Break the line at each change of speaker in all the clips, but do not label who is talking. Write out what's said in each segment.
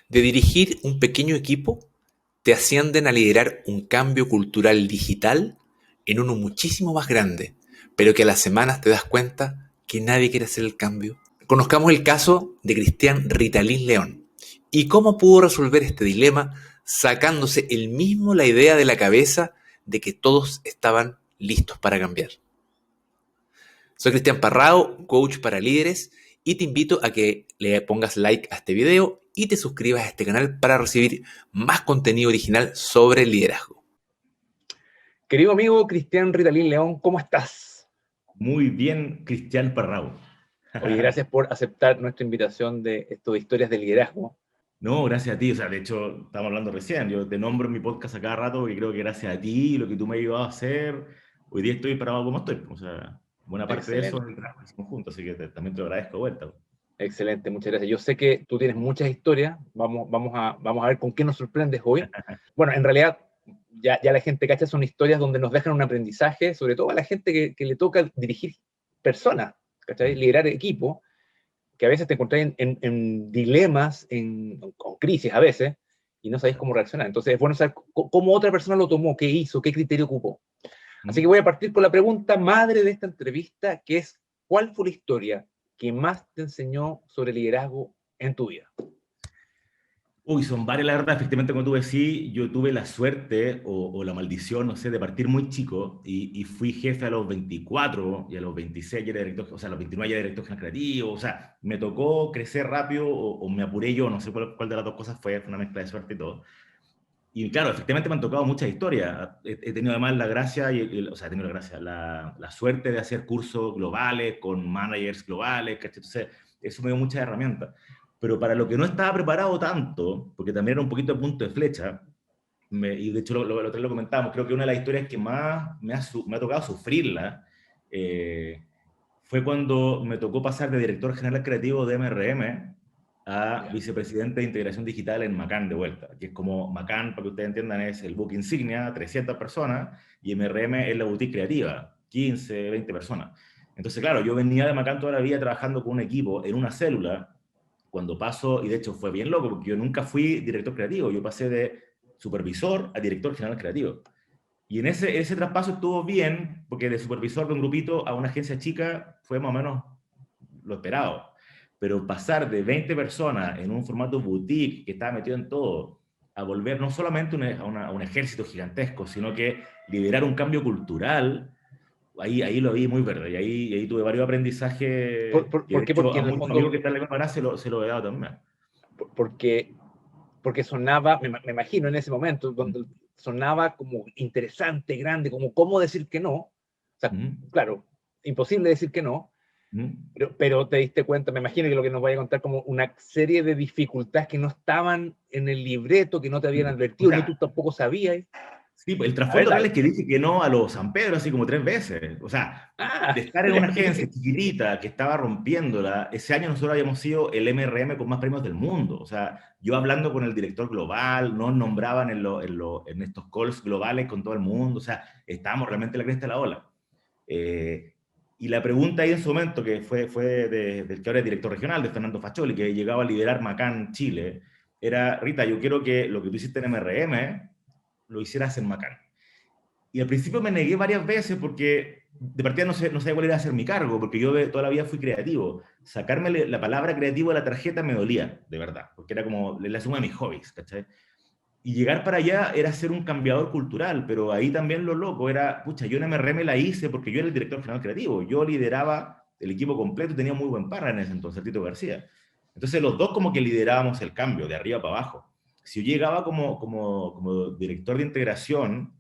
De dirigir un pequeño equipo, te ascienden a liderar un cambio cultural digital en uno muchísimo más grande, pero que a las semanas te das cuenta que nadie quiere hacer el cambio. Conozcamos el caso de Cristian Ritalin León y cómo pudo resolver este dilema sacándose él mismo la idea de la cabeza de que todos estaban listos para cambiar. Soy Cristian Parrao, coach para líderes, y te invito a que le pongas like a este video y te suscribas a este canal para recibir más contenido original sobre el liderazgo.
Querido amigo Cristian Ritalin León, ¿cómo estás?
Muy bien, Cristian Parrao.
Oye, gracias por aceptar nuestra invitación de esto de historias de liderazgo.
No, gracias a ti. O sea, de hecho, estamos hablando recién. Yo te nombro en mi podcast a cada rato porque creo que gracias a ti y lo que tú me has ayudado a hacer, hoy día estoy parado como estoy. O sea, buena parte de eso es el trabajo que hicimos juntos, así que también te lo agradezco de vuelta.
Excelente, muchas gracias. Yo sé que tú tienes muchas historias. Vamos a ver con qué nos sorprendes hoy. Bueno, en realidad, ya la gente cacha, son historias donde nos dejan un aprendizaje, sobre todo a la gente que le toca dirigir personas, ¿cachai? Liderar equipo, que a veces te encontrás en dilemas, con crisis a veces, y no sabéis cómo reaccionar. Entonces es bueno saber cómo otra persona lo tomó, qué hizo, qué criterio ocupó. Así que voy a partir con la pregunta madre de esta entrevista, que es, ¿cuál fue la historia que más te enseñó sobre liderazgo en tu vida?
Uy, son varias, la verdad. Efectivamente, como tú decís, yo tuve la suerte o la maldición, no sé, de partir muy chico y fui jefe a los 24 y a los 26 ya era director, o sea, a los 29 ya era director general creativo. O sea, me tocó crecer rápido o me apuré yo, no sé cuál de las dos cosas fue una mezcla de suerte y todo. Y claro, efectivamente me han tocado muchas historias. He tenido además la gracia, o sea, he tenido la gracia, la suerte de hacer cursos globales con managers globales, ¿cachai? Entonces, eso me dio muchas herramientas. Pero para lo que no estaba preparado tanto, porque también era un poquito de punto de flecha, y de hecho lo comentábamos, creo que una de las historias que más me ha tocado sufrirla fue cuando me tocó pasar de director general creativo de MRM a vicepresidente de integración digital en Macan de vuelta, que es como Macan, para que ustedes entiendan, es el book insignia, 300 personas, y MRM es la boutique creativa, 15, 20 personas. Entonces, claro, yo venía de Macan toda la vida trabajando con un equipo en una célula, cuando paso, y de hecho fue bien loco, porque yo nunca fui director creativo, yo pasé de supervisor a director general creativo. Y en ese traspaso estuvo bien, porque de supervisor de un grupito a una agencia chica fue más o menos lo esperado. Pero pasar de 20 personas en un formato boutique que estaba metido en todo, a volver no solamente a un ejército gigantesco, sino que liderar un cambio cultural, ahí lo vi muy verde. Y ahí tuve varios aprendizajes.
¿Por
Que de
qué?
hecho
Porque
a
en el
muchos amigos
fondo,
que están en la cámara se lo he dado también.
porque sonaba, me imagino en ese momento, donde sonaba como interesante, grande, como cómo decir que no. O sea, claro, imposible decir que no, pero te diste cuenta, me imagino que lo que nos vaya a contar como una serie de dificultades que no estaban en el libreto, que no te habían advertido,
O sea,
ni tú tampoco sabías.
sí, el
A ver,
trasfondo real es
dale.
que dije que no a los San Pedro así como 3 veces. O sea, de estar en una agencia chiquitita que estaba rompiéndola, ese año nosotros habíamos sido el MRM con más premios del mundo. O sea, yo hablando con el director global, nos nombraban en estos calls globales con todo el mundo. O sea, estábamos realmente en la cresta de la ola. Y la pregunta ahí en su momento, que fue del que ahora es director regional, de Fernando Faccioli, que llegaba a liderar Macan Chile, era: Rita, yo quiero que lo que tú hiciste en MRM lo hicieras en Macan. Y al principio me negué varias veces porque de partida no sabía cuál era hacer mi cargo, porque yo toda la vida fui creativo. Sacarme la palabra creativo de la tarjeta me dolía, de verdad, porque era como la suma de mis hobbies, ¿cachai? Y llegar para allá era ser un cambiador cultural, pero ahí también lo loco era, pucha, yo en MRM la hice porque yo era el director general creativo, yo lideraba el equipo completo y tenía muy buen partner en ese entonces, Tito García. Entonces los dos como que liderábamos el cambio, de arriba para abajo. Si yo llegaba como director de integración,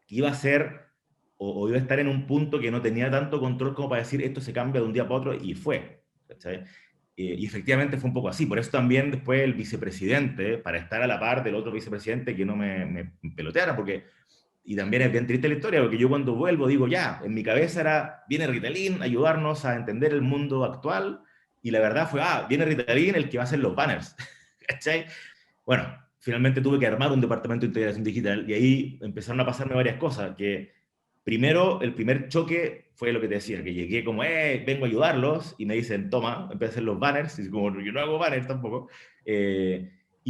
iba a ser o iba a estar en un punto que no tenía tanto control como para decir esto se cambia de un día para otro, y fue, ¿cachai? Y efectivamente fue un poco así. Por eso también después el vicepresidente, para estar a la par del otro vicepresidente, que no me peloteara, porque, y también es bien triste la historia, porque yo cuando vuelvo digo, ya, en mi cabeza era, viene Ritalin a ayudarnos a entender el mundo actual, y la verdad fue, viene Ritalin el que va a hacer los banners, ¿cachai? Bueno, finalmente tuve que armar un departamento de integración digital, y ahí empezaron a pasarme varias cosas, que primero, el primer choque fue lo que te decía, que llegué como, vengo a ayudarlos, y me dicen, toma, empecé a hacer los banners, y como, yo no hago banners tampoco,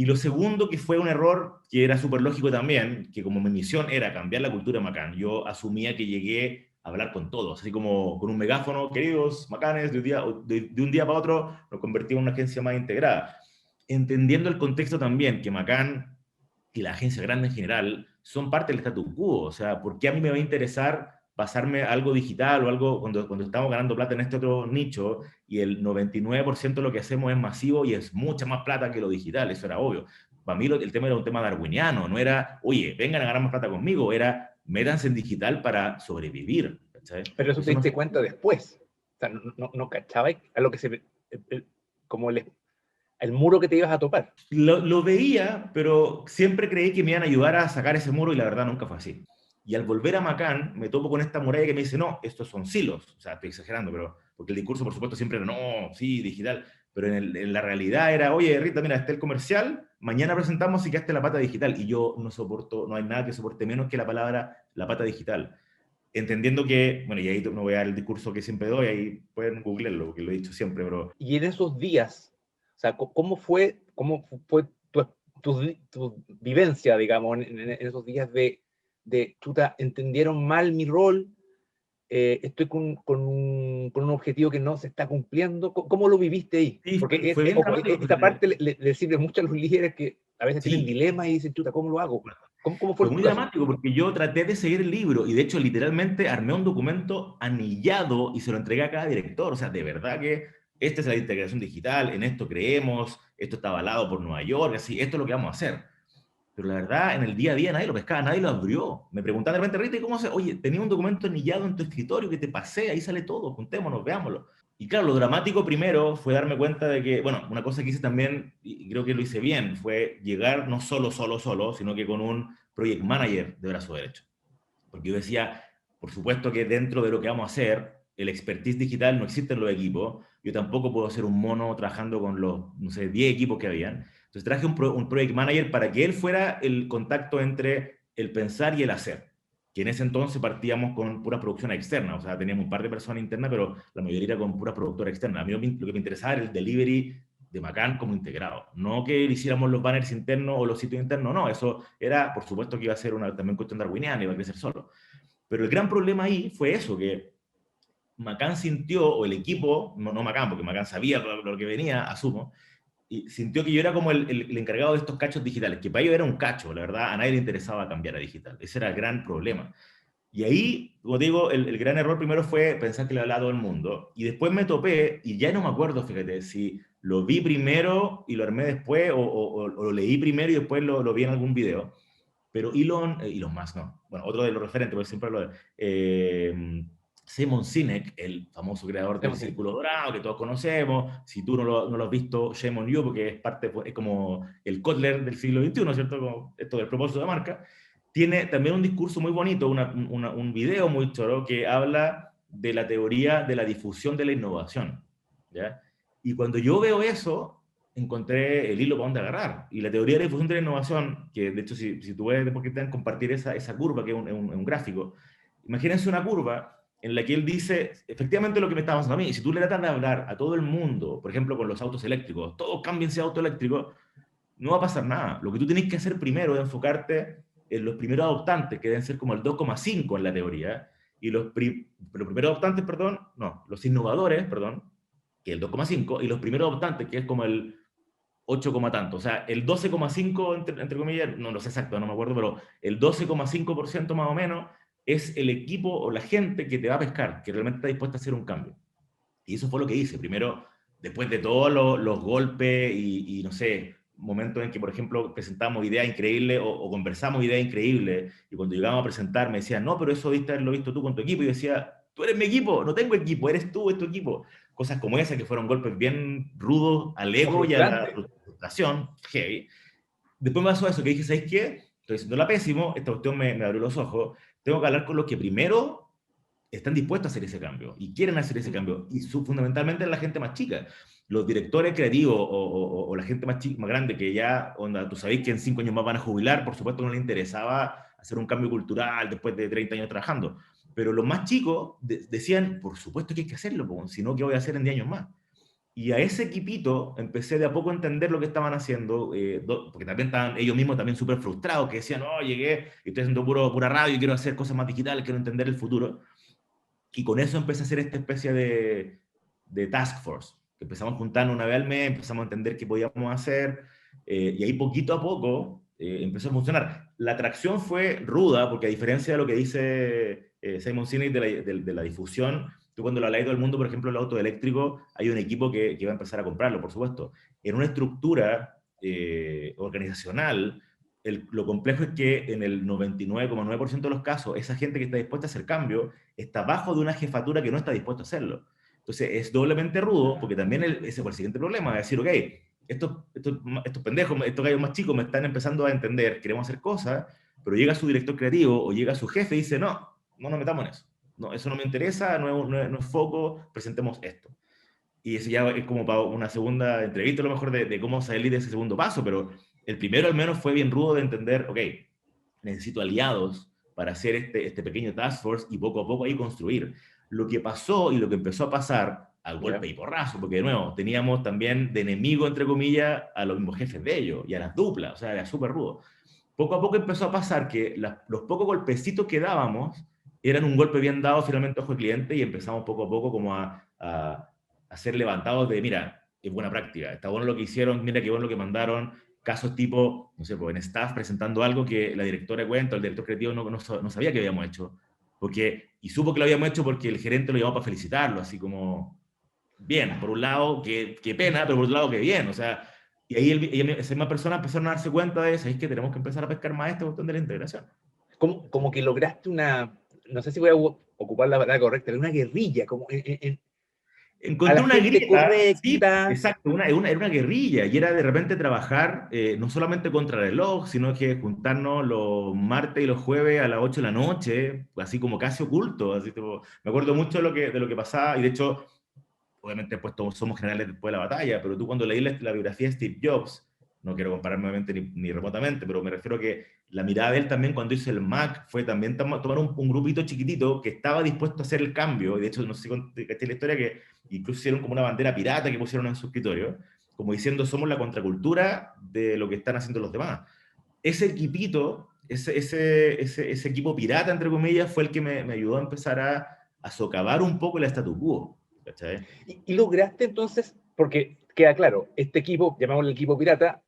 Y lo segundo, que fue un error que era súper lógico también, que como mi misión era cambiar la cultura de Macán, yo asumía que llegué a hablar con todos, así como con un megáfono, queridos Macanes, de un día para otro nos convertimos en una agencia más integrada. Entendiendo el contexto también, que Macán y la agencia grande en general son parte del status quo, o sea, ¿por qué a mí me va a interesar pasarme a algo digital o algo cuando estamos ganando plata en este otro nicho y el 99% de lo que hacemos es masivo y es mucha más plata que lo digital? Eso era obvio. Para mí el tema era un tema darwiniano, no era, oye, vengan a ganar más plata conmigo, era, métanse en digital para sobrevivir. ¿Cachai?
Pero eso te diste cuenta después. O sea, no cachabas a lo que como el muro que te ibas a topar.
Lo veía, pero siempre creí que me iban a ayudar a sacar ese muro y la verdad nunca fue así. Y al volver a Macán, me topo con esta muralla que me dice, no, estos son silos. O sea, estoy exagerando, pero porque el discurso, por supuesto, siempre era, no, sí, digital. Pero en la realidad era, oye, Rita, mira, está el comercial, mañana presentamos y quedaste la pata digital. Y yo no soporto, no hay nada que soporte menos que la palabra, la pata digital. Entendiendo que, bueno, y ahí no voy a dar el discurso que siempre doy, ahí pueden googlearlo, porque lo he dicho siempre, pero...
Y en esos días, o sea, ¿cómo fue tu vivencia, digamos, en esos días de chuta, entendieron mal mi rol, estoy con un objetivo que no se está cumpliendo? ¿Cómo lo viviste ahí?
Sí,
Porque
fue bien dramático,
esta parte le sirve mucho a los líderes que a veces tienen
sí.
dilemas y dicen, chuta, ¿cómo lo hago? ¿Cómo fue
Fue
en tu
muy
caso?
dramático porque yo traté de seguir el libro y de hecho literalmente armé un documento anillado y se lo entregué a cada director. O sea, de verdad que esta es la integración digital, en esto creemos, esto está avalado por Nueva York, así, esto es lo que vamos a hacer. Pero la verdad, en el día a día nadie lo pescaba, nadie lo abrió. Me preguntaban de repente, Rita, ¿y cómo hace? Oye, tenía un documento anillado en tu escritorio que te pasé, ahí sale todo, juntémonos, veámoslo. Y claro, lo dramático primero fue darme cuenta de que, bueno, una cosa que hice también, y creo que lo hice bien, fue llegar no solo, sino que con un project manager de brazo derecho. Porque yo decía, por supuesto que dentro de lo que vamos a hacer, el expertise digital no existe en los equipos, yo tampoco puedo ser un mono trabajando con los, no sé, 10 equipos que habían. Entonces traje un project manager para que él fuera el contacto entre el pensar y el hacer. Que en ese entonces partíamos con pura producción externa, o sea, teníamos un par de personas internas, pero la mayoría era con pura productora externa. A mí lo que me interesaba era el delivery de Macán como integrado. No que hiciéramos los banners internos o los sitios internos, no, eso era, por supuesto que iba a ser una también cuestión darwiniana, iba a crecer solo. Pero el gran problema ahí fue eso, que Macán sintió, o el equipo, no Macán, porque Macán sabía lo que venía, asumo, y sintió que yo era como el encargado de estos cachos digitales, que para ellos era un cacho, la verdad, a nadie le interesaba cambiar a digital. Ese era el gran problema. Y ahí, como digo, el gran error primero fue pensar que le hablaba a todo el mundo. Y después me topé, y ya no me acuerdo, fíjate, si lo vi primero y lo armé después, o lo leí primero y después lo vi en algún video. Pero Elon Musk no. Bueno, otro de los referentes, porque siempre lo Simon Sinek, el famoso creador del Círculo Dorado, que todos conocemos. Si tú no lo has visto, shame on you, porque es como el Kotler del siglo XXI, ¿cierto? Como esto del propósito de marca. Tiene también un discurso muy bonito, un video muy choro que habla de la teoría de la difusión de la innovación. ¿Ya? Y cuando yo veo eso, encontré el hilo para dónde agarrar. Y la teoría de la difusión de la innovación, que de hecho si tú ves, después que te dan compartir esa curva, que es un gráfico, imagínense una curva en la que él dice efectivamente lo que me está pasando a mí. Si tú le tratas de hablar a todo el mundo, por ejemplo con los autos eléctricos, todos cámbiense a auto eléctrico, no va a pasar nada. Lo que tú tienes que hacer primero es enfocarte en los primeros adoptantes, que deben ser como el 2,5 en la teoría, y los primeros adoptantes, perdón, no, los innovadores, perdón, que es el 2,5, y los primeros adoptantes, que es como el 8, tanto. O sea, el 12,5, entre comillas, no lo sé exacto, no me acuerdo, pero el 12,5% más o menos es el equipo o la gente que te va a pescar, que realmente está dispuesta a hacer un cambio. Y eso fue lo que hice. Primero, después de todos los golpes y, no sé, momentos en que, por ejemplo, presentamos ideas increíbles o conversamos ideas increíbles, y cuando llegamos a presentar me decían, no, pero eso viste haberlo visto tú con tu equipo, y yo decía, tú eres mi equipo, no tengo equipo, eres tú, es tu equipo. Cosas como esas que fueron golpes bien rudos al ego y a la frustración, heavy. Después me pasó eso, que dije, ¿sabes qué? Estoy haciéndola pésimo, esta cuestión me abrió los ojos, tengo que hablar con los que primero están dispuestos a hacer ese cambio y quieren hacer ese cambio, y fundamentalmente la gente más chica, los directores creativos o la gente más grande que ya, onda, tú sabéis que en 5 años más van a jubilar, por supuesto no les interesaba hacer un cambio cultural después de 30 años trabajando, pero los más chicos decían, por supuesto que hay que hacerlo, si no, ¿qué voy a hacer en 10 años más? Y a ese equipito empecé de a poco a entender lo que estaban haciendo, porque también estaban ellos mismos también súper frustrados, que decían, no, llegué y estoy haciendo pura radio y quiero hacer cosas más digitales, quiero entender el futuro. Y con eso empecé a hacer esta especie de task force, que empezamos a juntarnos una vez al mes, empezamos a entender qué podíamos hacer, y ahí poquito a poco empezó a funcionar. La atracción fue ruda, porque a diferencia de lo que dice Simon Sinek de la difusión, tú cuando lo hablas de todo el mundo, por ejemplo, el auto eléctrico, hay un equipo que va a empezar a comprarlo, por supuesto. En una estructura organizacional, lo complejo es que en el 99,9% de los casos, esa gente que está dispuesta a hacer cambio está bajo de una jefatura que no está dispuesta a hacerlo. Entonces es doblemente rudo, porque también ese fue el siguiente problema, es decir, ok, estos pendejos, estos gallos más chicos me están empezando a entender, queremos hacer cosas, pero llega su director creativo o llega su jefe y dice, no, no nos metamos en eso. No, eso no me interesa, no es foco, presentemos esto. Y eso ya es como para una segunda entrevista, a lo mejor, de cómo salir de ese segundo paso, pero el primero al menos fue bien rudo de entender, ok, necesito aliados para hacer este pequeño task force y poco a poco ahí construir. Lo que pasó y lo que empezó a pasar al golpe y porrazo, porque de nuevo, teníamos también de enemigo, entre comillas, a los mismos jefes de ellos y a las duplas, o sea, era súper rudo. Poco a poco empezó a pasar que los pocos golpecitos que dábamos eran un golpe bien dado finalmente ojo al cliente y empezamos poco a poco como a ser levantados de, mira, es buena práctica, está bueno lo que hicieron, mira qué bueno lo que mandaron, casos tipo, no sé, pues en staff presentando algo que la directora de cuenta, el director creativo no sabía que habíamos hecho, y supo que lo habíamos hecho porque el gerente lo llamó para felicitarlo, así como, bien, por un lado, qué pena, pero por otro lado, qué bien, o sea, y ahí esas mismas personas empezaron a darse cuenta de eso, es que tenemos que empezar a pescar más esta cuestión de la integración.
Como que lograste no sé si voy a ocupar la palabra correcta, pero una guerrilla, como
encontré una grieta
correcta.
Sí, exacto, era una guerrilla, y era de repente trabajar no solamente contra el reloj, sino que juntarnos los martes y los jueves a las 8 de la noche, así como casi oculto, así tipo, me acuerdo mucho de lo que pasaba, y de hecho, obviamente pues todos somos generales después de la batalla, pero tú cuando leí la biografía de Steve Jobs, no quiero compararme obviamente ni remotamente, pero me refiero a que la mirada de él también cuando hizo el Mac fue también tomar un grupito chiquitito que estaba dispuesto a hacer el cambio, y de hecho no sé si caché la historia que incluso hicieron como una bandera pirata que pusieron en su escritorio, como diciendo somos la contracultura de lo que están haciendo los demás. Ese equipito, ese equipo pirata, entre comillas, fue el que me ayudó a empezar a socavar un poco el statu quo. ¿Cachai?
Y lograste entonces, porque queda claro, este equipo, llamémosle el equipo pirata,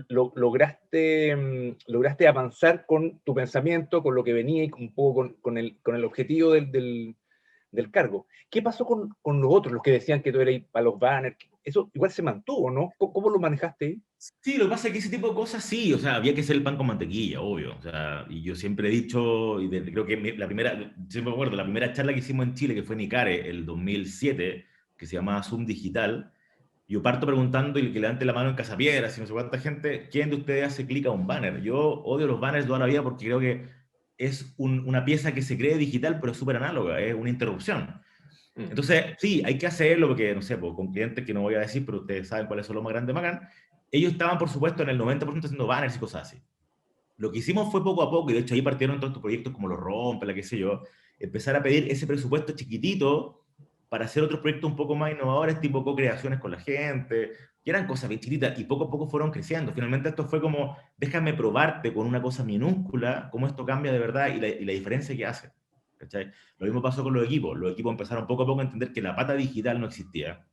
lograste avanzar con tu pensamiento, con lo que venía y un poco con el objetivo del cargo. ¿Qué pasó con los otros, los que decían que tú eras para los banners? Eso igual se mantuvo, ¿no? ¿Cómo lo manejaste ahí?
Sí, lo que pasa es que ese tipo de cosas sí, o sea, había que hacer el pan con mantequilla, obvio. O sea, y yo siempre he dicho, creo que siempre me acuerdo, la primera charla que hicimos en Chile, que fue en ICARE, el 2007, que se llamaba Zoom Digital, yo parto preguntando y que levante la mano en Casapiedra, si no sé cuánta gente, ¿quién de ustedes hace clic a un banner? Yo odio los banners toda la vida porque creo que es una pieza que se cree digital, pero es súper análoga, es una interrupción. Entonces, sí, hay que hacerlo porque, no sé, con clientes que no voy a decir, pero ustedes saben cuáles son los más grandes Macan, ellos estaban, por supuesto, en el 90% haciendo banners y cosas así. Lo que hicimos fue poco a poco, y de hecho ahí partieron todos estos proyectos como los Rompe, la qué sé yo, empezar a pedir ese presupuesto chiquitito para hacer otros proyectos un poco más innovadores, tipo co-creaciones con la gente, que eran cosas bien chiquititas, y poco a poco fueron creciendo. Finalmente esto fue como, déjame probarte con una cosa minúscula, cómo esto cambia de verdad y la diferencia que hace. ¿Cachai? Lo mismo pasó con los equipos. Los equipos empezaron poco a poco a entender que la pata digital no existía,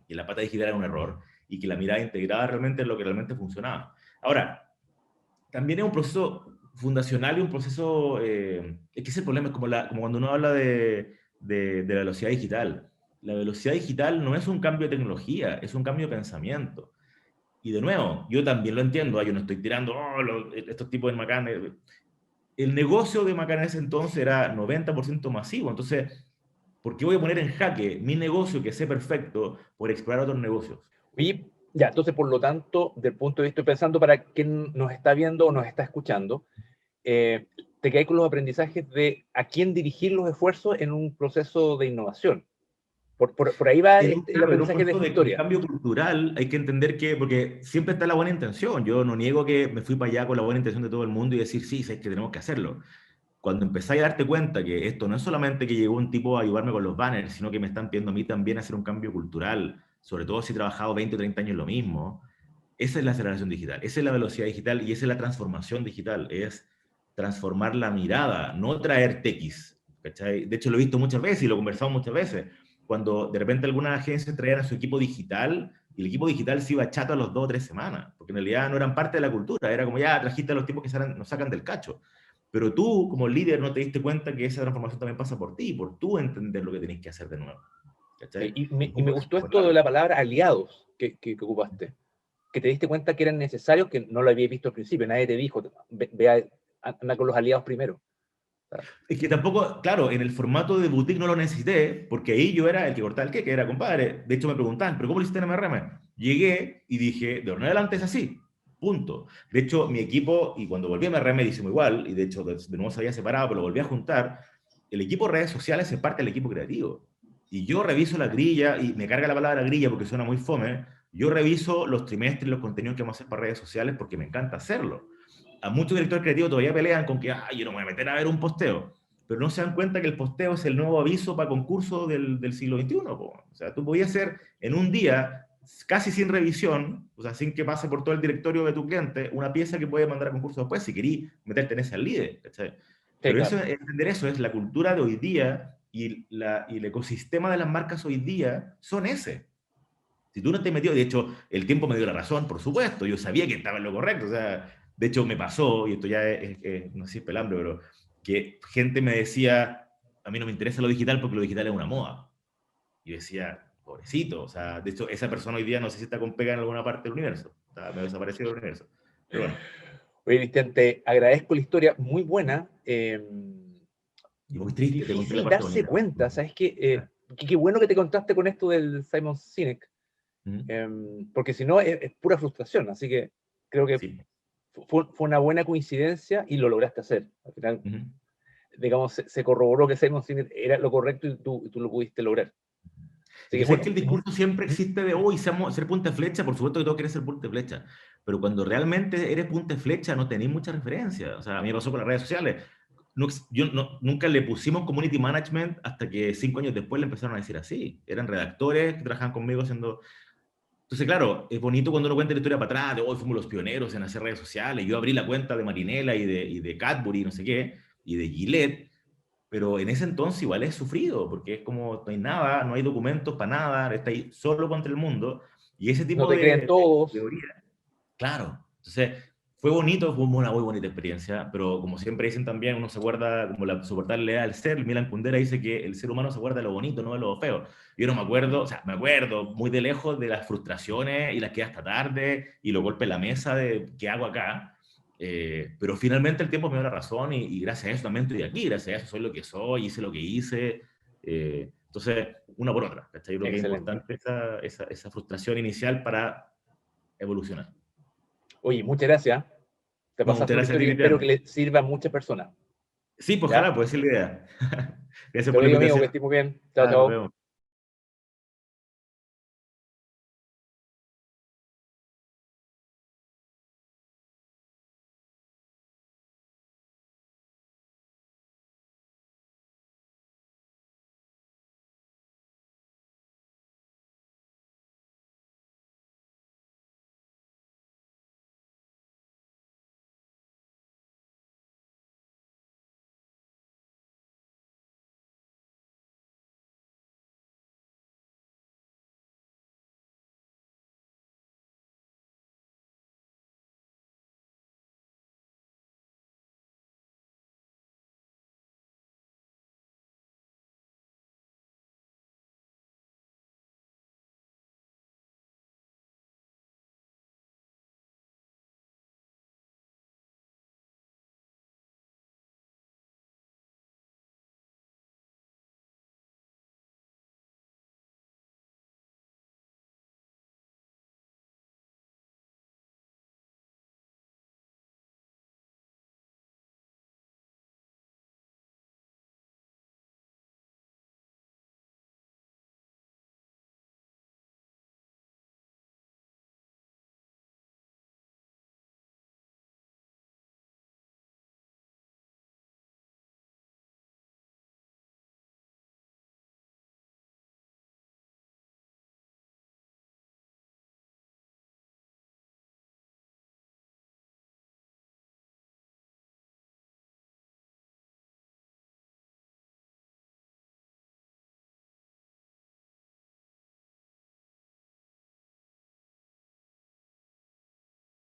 que la pata digital era un error, y que la mirada integrada realmente es lo que realmente funcionaba. Ahora, también es un proceso fundacional y un proceso, es que ese problema es como cuando uno habla de la velocidad digital. La velocidad digital no es un cambio de tecnología, es un cambio de pensamiento. Y de nuevo, yo también lo entiendo, yo no estoy tirando estos tipos de Macan. El negocio de Macan en ese entonces era 90% masivo, entonces, ¿por qué voy a poner en jaque mi negocio que sé perfecto por explorar otros negocios?
Y ya, entonces, por lo tanto, del punto de vista, estoy pensando para quien nos está viendo o nos está escuchando, te quedas con los aprendizajes de a quién dirigir los esfuerzos en un proceso de innovación. Por ahí va el aprendizaje de esta historia.
De cambio cultural hay que entender que, porque siempre está la buena intención, yo no niego que me fui para allá con la buena intención de todo el mundo y decir, sí, sé que tenemos que hacerlo. cuando empecé a darte cuenta que esto no es solamente que llegó un tipo a ayudarme con los banners, sino que me están pidiendo a mí también hacer un cambio cultural, sobre todo si he trabajado 20 o 30 años en lo mismo, esa es la aceleración digital, esa es la velocidad digital y esa es la transformación digital, es transformar la mirada, no traer tequis, ¿cachai? De hecho, lo he visto muchas veces y lo he conversado muchas veces, cuando de repente algunas agencias traían a su equipo digital y el equipo digital se iba chato a los 2 o 3 semanas, porque en realidad no eran parte de la cultura, era como ya trajiste a los tipos que nos sacan del cacho. Pero tú, como líder, no te diste cuenta que esa transformación también pasa por ti, por tú entender lo que tenés que hacer de nuevo. ¿Cachai?
Y me gustó esto de la palabra aliados que ocupaste, que te diste cuenta que eran necesarios, que no lo habías visto al principio, nadie te dijo, anda con los aliados primero.
Es que tampoco, claro, en el formato de boutique no lo necesité, porque ahí yo era el que cortaba el queque, era compadre. De hecho me preguntaban, ¿pero cómo lo hiciste en MRM? Llegué y dije, de ahora en adelante es así, punto. De hecho, mi equipo, y cuando volví a MRM hicimos igual, y de hecho de nuevo se había separado, pero lo volví a juntar, el equipo de redes sociales es parte del equipo creativo. Y yo reviso la grilla, y me carga la palabra grilla porque suena muy fome, yo reviso los trimestres, los contenidos que vamos a hacer para redes sociales porque me encanta hacerlo. A muchos directores creativos todavía pelean con que yo no me voy a meter a ver un posteo, pero no se dan cuenta que el posteo es el nuevo aviso para concurso del siglo XXI. Po. O sea, tú podías hacer en un día, casi sin revisión, o sea, sin que pase por todo el directorio de tu cliente, una pieza que puedes mandar a concurso después si querís meterte en ese al líder. ¿Cachai? Pero
claro.
entender eso es la cultura de hoy día y el ecosistema de las marcas hoy día son ese. Si tú no te metió, de hecho, el tiempo me dio la razón, por supuesto, yo sabía que estaba en lo correcto, o sea, de hecho me pasó, y esto ya no sé si es pelambre, pero que gente me decía, a mí no me interesa lo digital porque lo digital es una moda. Y yo decía, pobrecito, o sea, de hecho, esa persona hoy día no sé si está con pega en alguna parte del universo, o sea, me desapareció del universo. Pero bueno.
Oye, Cristian, te agradezco la historia, muy buena.
Y muy triste, te conté la
Difícil
parte
darse
bonita.
cuenta, ¿sabes qué? Qué bueno que te contaste con esto del Simon Sinek, porque si no es pura frustración, así que creo que
Sí.
fue una buena coincidencia y lo lograste hacer. Al final,
Uh-huh.
digamos, se corroboró que Simon Sinek era lo correcto y tú lo pudiste lograr. Así
Es que
que
sé
bueno.
que el discurso siempre existe de hoy, ser punta de flecha, por supuesto que todos quieren ser punta de flecha, pero cuando realmente eres punta de flecha no tenéis mucha referencia. O sea, a mí me pasó con las redes sociales. Nunca le pusimos community management hasta que 5 años después le empezaron a decir así. Eran redactores que trabajaban conmigo haciendo... Entonces, claro, es bonito cuando uno cuenta la historia para atrás, de hoy fuimos los pioneros en hacer redes sociales, yo abrí la cuenta de Marinela y de Cadbury, no sé qué, y de Gillette, pero en ese entonces igual es sufrido, porque es como, no hay nada, no hay documentos para nada, está ahí solo contra el mundo, y ese
No
tipo
te creen
de
todos.
teoría, claro. Entonces, fue bonito, fue una muy bonita experiencia, pero como siempre dicen también, uno se guarda, como la soportarle al ser, Milan Kundera dice que el ser humano se guarda de lo bonito, no de lo feo. Yo no me acuerdo, o sea, me acuerdo muy de lejos de las frustraciones y las que hasta tarde y los golpes en la mesa de qué hago acá, pero finalmente el tiempo me dio la razón y gracias a eso también estoy aquí, gracias a eso soy lo que soy, hice lo que hice. Entonces, una por otra. ¿Cachai? Yo creo que es
Excelente.
importante esa frustración inicial para evolucionar.
Oye, muchas gracias. Te
No, muchas
pasaste una
gracias a ti,
historia y espero que
Cristian.
le sirva a muchas personas.
Sí, pues
¿Ya?
ojalá, pues esa es la idea. Gracias
Te
por la
lo digo, amigo, que
invitación.
estés muy bien. Chao,
Ah, nos
chao.
vemos.